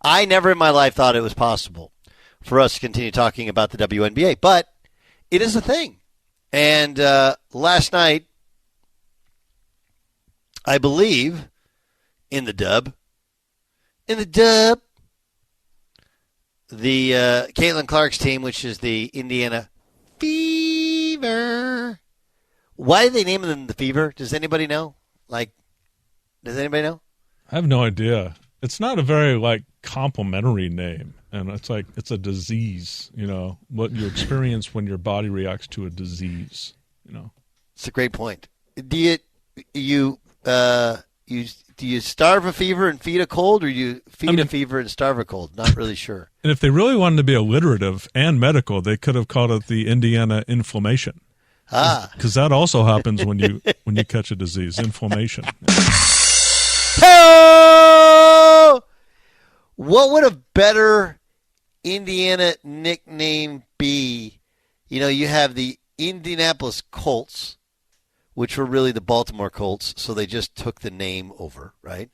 I never in my life thought it was possible for us to continue talking about the WNBA, but it is a thing. And last night, I believe, in the dub, the Caitlin Clark's team, which is the Indiana Fever. Why did they name them the Fever? Does anybody know? Does anybody know? I have no idea. It's not a very, complimentary name. And it's a disease, what you experience when your body reacts to a disease, It's a great point. Do you starve a fever and feed a cold, or do you feed a fever and starve a cold? Not really sure. And if they really wanted to be alliterative and medical, they could have called it the Indiana inflammation. Because that also happens when you catch a disease, inflammation. Oh! What would a better Indiana nickname be? You have the Indianapolis Colts, which were really the Baltimore Colts, so they just took the name over, right?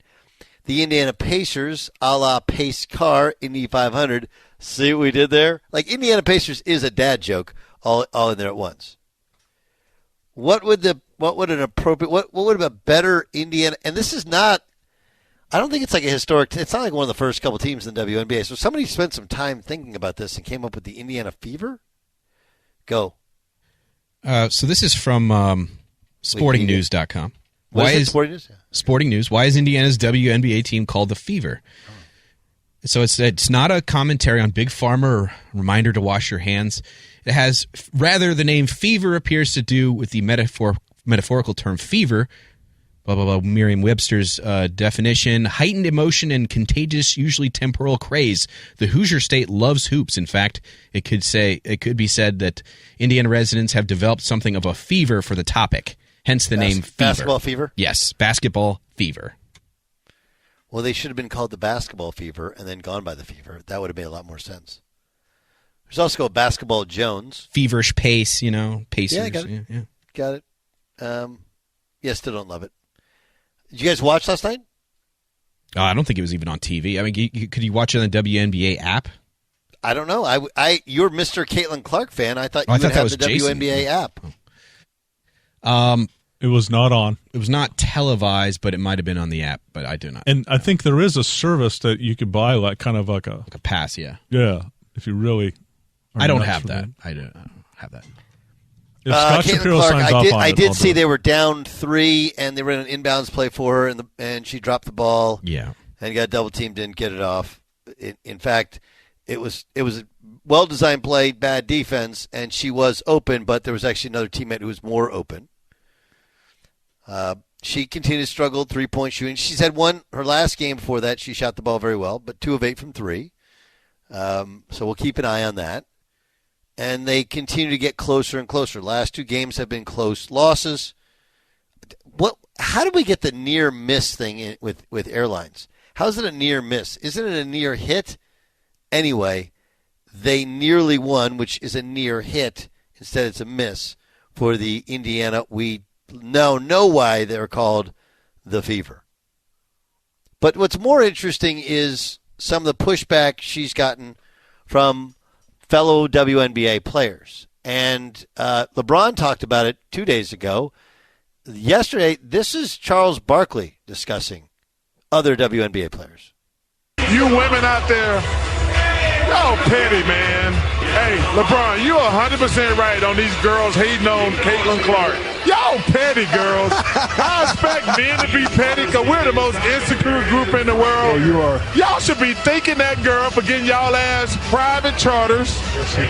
The Indiana Pacers, a la Pace Car, Indy 500. See what we did there? Indiana Pacers is a dad joke all in there at once. What would a better Indiana, and this is not, I don't think it's a historic, it's not one of the first couple teams in the WNBA. So somebody spent some time thinking about this and came up with the Indiana Fever? Go. So this is from sportingnews.com. Why is Sporting News? Sporting News. Why is Indiana's WNBA team called the Fever? So it's not a commentary on Big Pharma or reminder to wash your hands. It has, rather, the name Fever appears to do with the metaphorical term fever, blah, blah, blah, Merriam-Webster's definition, heightened emotion and contagious, usually temporal craze. The Hoosier State loves hoops. In fact, it could be said that Indiana residents have developed something of a fever for the topic, hence the name Fever. Basketball fever? Yes, basketball fever. Well, they should have been called the Basketball Fever and then gone by the Fever. That would have made a lot more sense. There's also a Basketball Jones. Feverish pace, Pacers. Yeah, I got it. Yeah. Got it. Still don't love it. Did you guys watch last night? I don't think it was even on TV. I mean, could you watch it on the WNBA app? I don't know. You're Mr. Caitlin Clark fan. I thought you would have the Jason. WNBA app. It was not on. It was not televised, but it might have been on the app, but I do not. And I think there is a service that you could buy, like a pass, yeah. Yeah, if you really. I don't have that. I don't have that. If Scott Shapiro Clark, signs off on I it, did see they were down 3, and they were in an inbounds play for her, and she dropped the ball. Yeah, and got double teamed, didn't get it off. In fact, it was a well designed play, bad defense, and she was open, but there was actually another teammate who was more open. She continued to struggle 3-point shooting. She's had her last game before that. She shot the ball very well, but 2 of 8 from 3. So we'll keep an eye on that. And they continue to get closer and closer. Last 2 games have been close losses. How do we get the near miss thing with airlines? How is it a near miss? Isn't it a near hit? Anyway, they nearly won, which is a near hit. Instead, it's a miss for the Indiana. We now know why they're called the Fever. But what's more interesting is some of the pushback she's gotten from fellow WNBA players. And LeBron talked about it 2 days ago. Yesterday, this is Charles Barkley discussing other WNBA players. You women out there, y'all petty, man. Hey, LeBron, you 100% right on these girls hating on Caitlin Clark. Y'all petty, girls. I expect men to be petty because we're the most insecure group in the world. Oh, you are. Y'all should be thanking that girl for getting y'all ass private charters,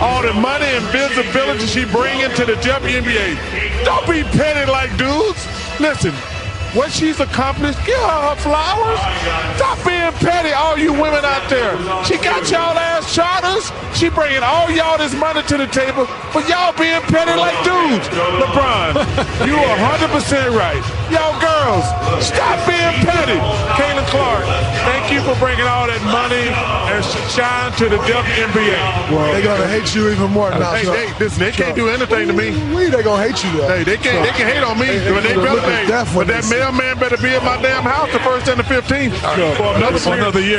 all the money and visibility she bringing to the WNBA. Don't be petty like dudes. Listen, what she's accomplished, give her flowers. Stop being petty, all you women out there. She got y'all ass charters. She bringing all y'all this money to the table, but y'all being petty like dudes. LeBron, you 100% right. Y'all girls, stop being petty. Caitlin Clark, thank you for bringing all that money and shine to the WNBA. Well, they're gonna hate you even more now. They can't do anything to me. They're gonna hate you though. Hey, they can hate on me, but they better. But that mailman better be at my damn house the 1st and the 15th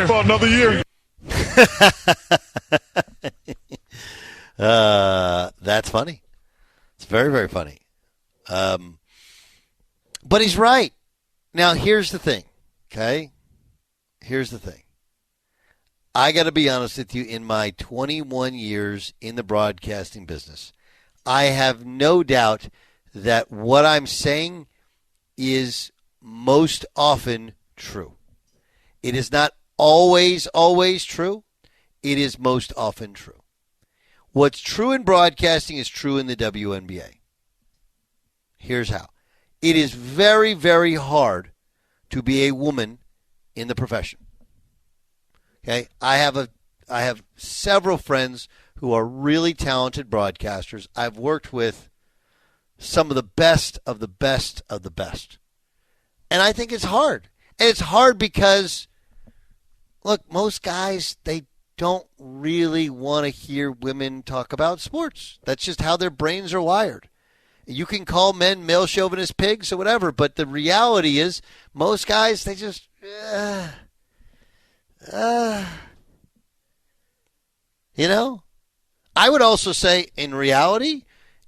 for another year. That's funny. It's very, very funny. But he's right. Now, here's the thing, okay? Here's the thing. I got to be honest with you, in my 21 years in the broadcasting business, I have no doubt that what I'm saying is most often true. It is not always true. It is most often true. What's true in broadcasting is true in the WNBA. Here's how. It is very, very hard to be a woman in the profession. Okay? I have several friends who are really talented broadcasters. I've worked with some of the best of the best of the best. And I think it's hard. And it's hard because, look, most guys, they don't really want to hear women talk about sports. That's just how their brains are wired. You can call men male chauvinist pigs or whatever, but the reality is most guys, they just, you know? I would also say, in reality,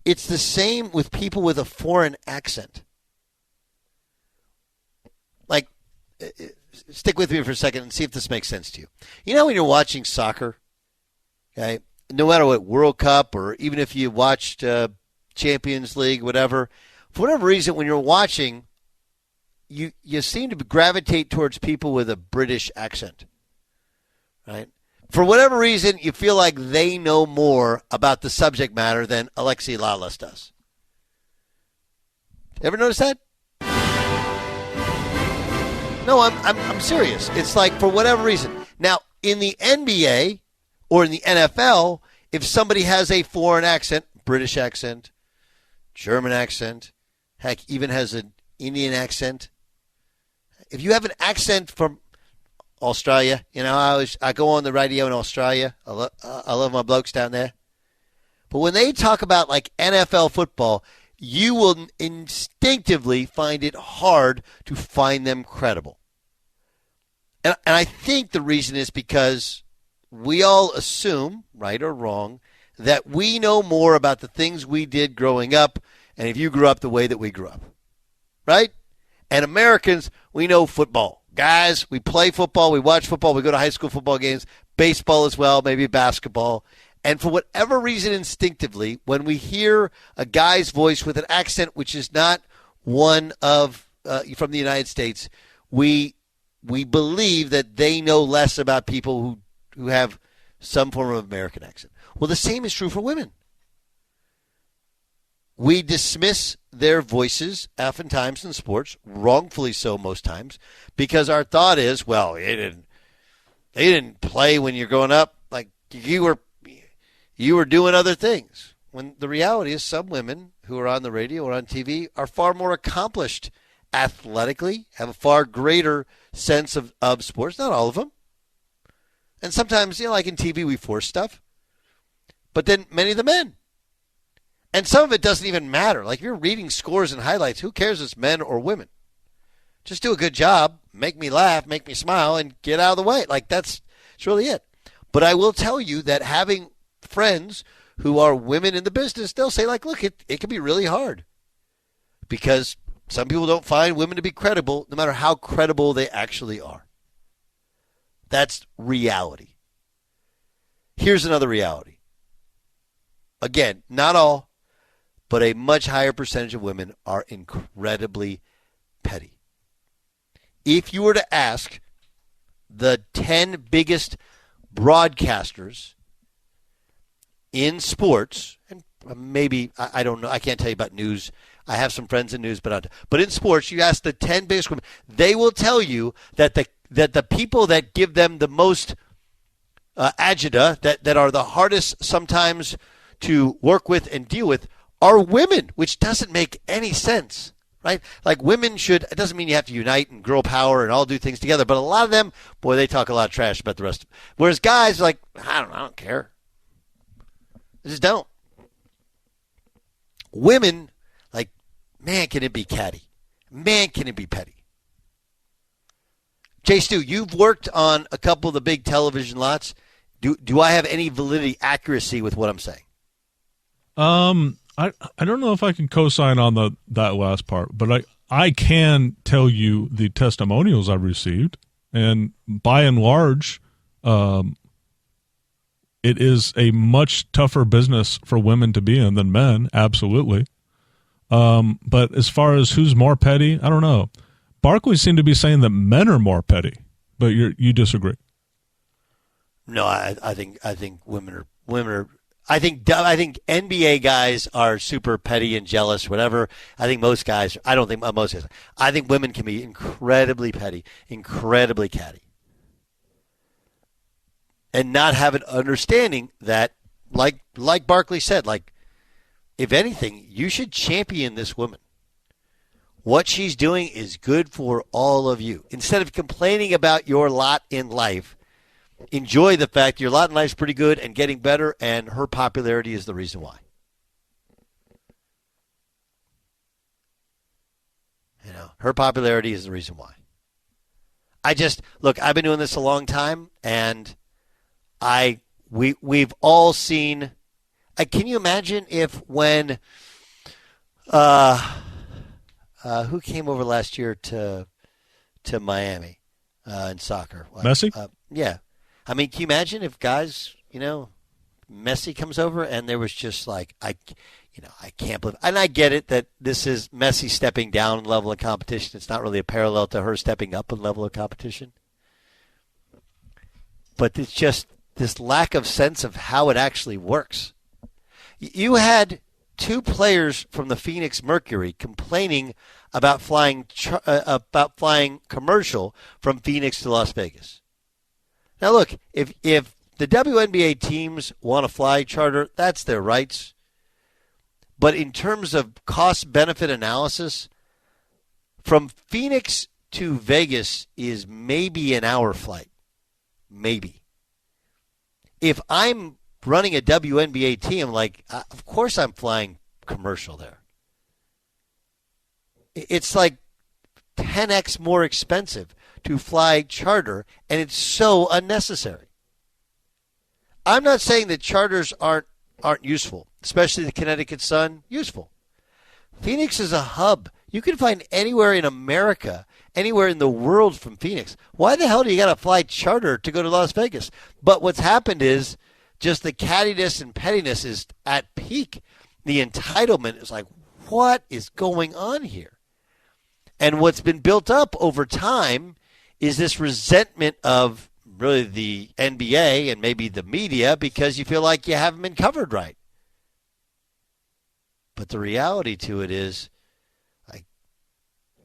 it's the same with people with a foreign accent. Like, stick with me for a second and see if this makes sense to you. You know when you're watching soccer, okay, no matter what, World Cup, or even if you watched Champions League, whatever, for whatever reason, when you're watching, you seem to gravitate towards people with a British accent, right? For whatever reason, you feel like they know more about the subject matter than Alexi Lalas does. Ever notice that? No, I'm serious. It's like, for whatever reason. Now, in the NBA or in the NFL, if somebody has a foreign accent, British accent, German accent, heck, even has an Indian accent. If you have an accent from Australia, you know, I go on the radio in Australia. I love my blokes down there. But when they talk about like NFL football, you will instinctively find it hard to find them credible. And I think the reason is because we all assume, right or wrong, that we know more about the things we did growing up, and if you grew up the way that we grew up, right? And Americans, we know football. Guys, we play football, we watch football, we go to high school football games, baseball as well, maybe basketball. And for whatever reason, instinctively, when we hear a guy's voice with an accent which is not one of from the United States, we believe that they know less about people who have some form of American accent. Well, the same is true for women. We dismiss their voices oftentimes in sports, wrongfully so most times, because our thought is, well, they didn't play when you're growing up. Like you were doing other things. When the reality is, some women who are on the radio or on TV are far more accomplished athletically, have a far greater sense of sports. Not all of them. And sometimes, you know, like in TV, we force stuff. But then many of the men. And some of it doesn't even matter. Like if you're reading scores and highlights, who cares if it's men or women? Just do a good job, make me laugh, make me smile, and get out of the way. Like that's really it. But I will tell you that having friends who are women in the business, they'll say, like, look, it can be really hard. Because some people don't find women to be credible, no matter how credible they actually are. That's reality. Here's another reality. Again, not all, but a much higher percentage of women are incredibly petty. If you were to ask the 10 biggest broadcasters in sports, and maybe, I don't know, I can't tell you about news. I have some friends in news, but in sports, you ask the 10 biggest women, they will tell you that the people that give them the most agita, that are the hardest sometimes to work with and deal with, are women, which doesn't make any sense, right? Like women should, it doesn't mean you have to unite and girl power and all do things together, but a lot of them, boy, they talk a lot of trash about the rest of them. Whereas guys are like, I don't care. They just don't. Women, like, man, can it be catty. Man, can it be petty. Jay Stu, you've worked on a couple of the big television lots. Do I have any validity, accuracy with what I'm saying? I don't know if I can co-sign on that last part, but I can tell you the testimonials I received, and by and large, it is a much tougher business for women to be in than men. Absolutely. But as far as who's more petty, I don't know. Barkley seemed to be saying that men are more petty, but you disagree. No, I think women are. I think NBA guys are super petty and jealous, whatever. I think most guys. I don't think most guys. I think women can be incredibly petty, incredibly catty, and not have an understanding that, like Barkley said, like if anything, you should champion this woman. What she's doing is good for all of you. Instead of complaining about your lot in life, enjoy the fact your lot in life is pretty good and getting better, and her popularity is the reason why. Her popularity is the reason why. I've been doing this a long time, and we've all seen. Can you imagine if when who came over last year to Miami in soccer? Messi? Yeah. I mean, can you imagine if guys, Messi comes over and there was just like, I can't believe, and I get it that this is Messi stepping down in level of competition. It's not really a parallel to her stepping up in level of competition. But it's just this lack of sense of how it actually works. You had two players from the Phoenix Mercury complaining about flying commercial from Phoenix to Las Vegas. Now, look, if the WNBA teams want to fly charter, that's their rights. But in terms of cost-benefit analysis, from Phoenix to Vegas is maybe an hour flight. Maybe. If I'm running a WNBA team, of course I'm flying commercial there. It's like 10x more expensive to fly charter, and it's so unnecessary. I'm not saying that charters aren't useful, especially the Connecticut Sun, useful. Phoenix is a hub. You can find anywhere in America, anywhere in the world from Phoenix. Why the hell do you got to fly charter to go to Las Vegas? But what's happened is just the cattiness and pettiness is at peak. The entitlement is like, what is going on here? And what's been built up over time is this resentment of really the NBA and maybe the media because you feel like you haven't been covered right. But the reality to it is,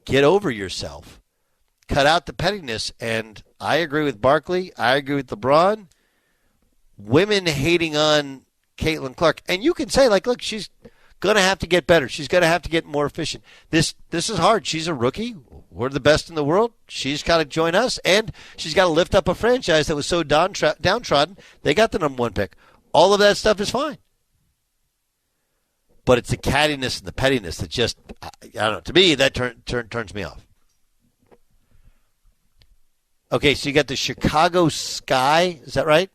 get over yourself. Cut out the pettiness. And I agree with Barkley. I agree with LeBron. Women hating on Caitlin Clark. And you can say, look, she's going to have to get better. She's going to have to get more efficient. This is hard. She's a rookie. We're the best in the world. She's got to join us. And she's got to lift up a franchise that was so downtrodden. They got the number one pick. All of that stuff is fine. But it's the cattiness and the pettiness that just, I don't know, to me, that turns me off. Okay, so you got the Chicago Sky. Is that right?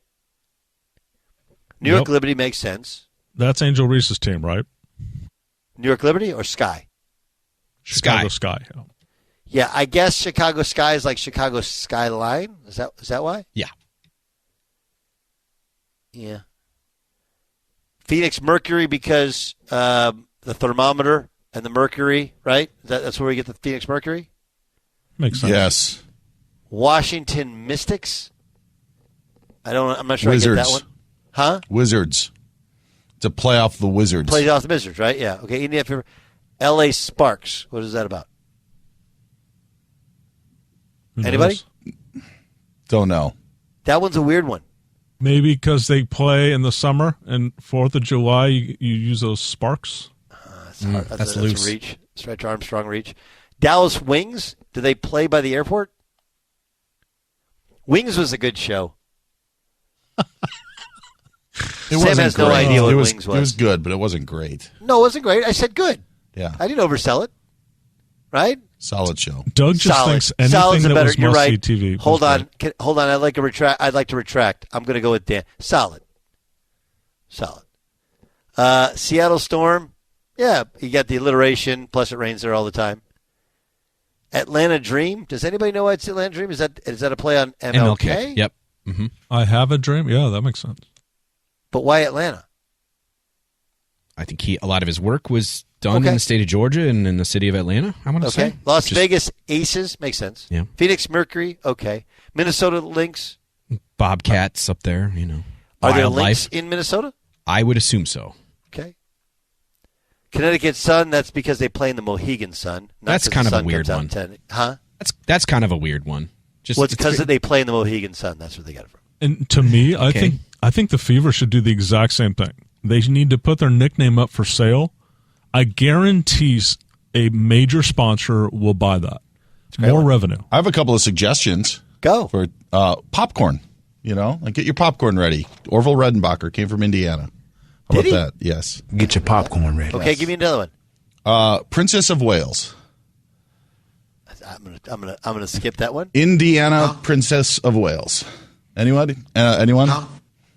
New York Liberty makes sense. That's Angel Reese's team, right? New York Liberty or Sky? Chicago Sky. Yeah, I guess Chicago Sky is like Chicago Skyline. Is that why? Yeah. Yeah. Phoenix Mercury because the thermometer and the mercury, right? That's where we get the Phoenix Mercury? Makes sense. Yes. Washington Mystics? I'm not sure Wizards. I get that one. Huh? Wizards. To play off the Wizards. Plays off the Wizards, right? Yeah. Okay. LA Sparks. What is that about? Anybody? Don't know. That one's a weird one. Maybe because they play in the summer and 4th of July, you use those sparks. That's loose. A reach. Stretch Armstrong reach. Dallas Wings. Do they play by the airport? Wings was a good show. Sam has no idea what Wings was. It was good, but it wasn't great. No, it wasn't great. I said good. Yeah. I didn't oversell it. right? Solid show. Doug just Solid. thinks anything Solid's a that better. was You're must-see right. TV. Hold was on, great. hold on. I'd like to retract. I'm going to go with Dan. Solid. Seattle Storm. Yeah, you got the alliteration. Plus, it rains there all the time. Atlanta Dream. Does anybody know why it's Atlanta Dream? Is that a play on MLK? Yep. Mm-hmm. I have a dream. Yeah, that makes sense. But why Atlanta? I think a lot of his work was done in the state of Georgia and in the city of Atlanta, I want to say. Las Vegas Aces. Makes sense. Yeah. Phoenix Mercury. Okay. Minnesota Lynx. Bobcats up there, Are there Wildlife. Lynx in Minnesota? I would assume so. Okay. Connecticut Sun, that's because they play in the Mohegan Sun. That's kind of a weird one. Huh? That's kind of a weird one. Just Well, it's because they play in the Mohegan Sun. That's where they got it from. And to me, I think the Fever should do the exact same thing. They need to put their nickname up for sale. I guarantee a major sponsor will buy that. More revenue. I have a couple of suggestions. Go. For popcorn. Like get your popcorn ready. Orville Redenbacher came from Indiana. How about that? Yes. Get your popcorn ready. Okay, give me another one. Princess of Wales. I'm gonna skip that one. Indiana Princess of Wales. Anyone? Anyone?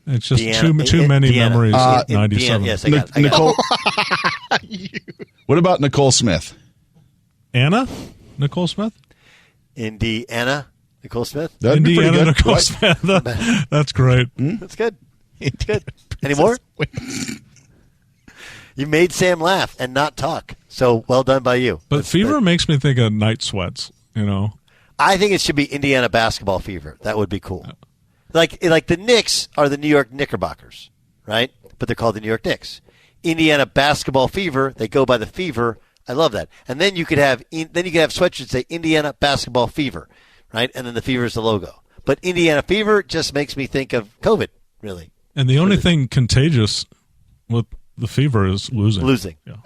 It's just Deanna, too many Deanna. memories. Of Deanna, 97. yes, I got Nicole. it. What about Nicole Smith? Anna? Nicole Smith? Indiana Nicole Smith. That'd be pretty Indiana good. Nicole Right? Smith. That's great. That's good. It's good. Any more? You made Sam laugh and not talk. So well done by you. But Fever makes me think of Night Sweats, I think it should be Indiana Basketball Fever. That would be cool. Like the Knicks are the New York Knickerbockers, right? But they're called the New York Knicks. Indiana Basketball Fever, they go by the Fever. I love that. And then you could have sweatshirts say Indiana Basketball Fever, right? And then the Fever is the logo. But Indiana Fever just makes me think of COVID, really. And the only thing contagious with the Fever is losing. Losing. Yeah.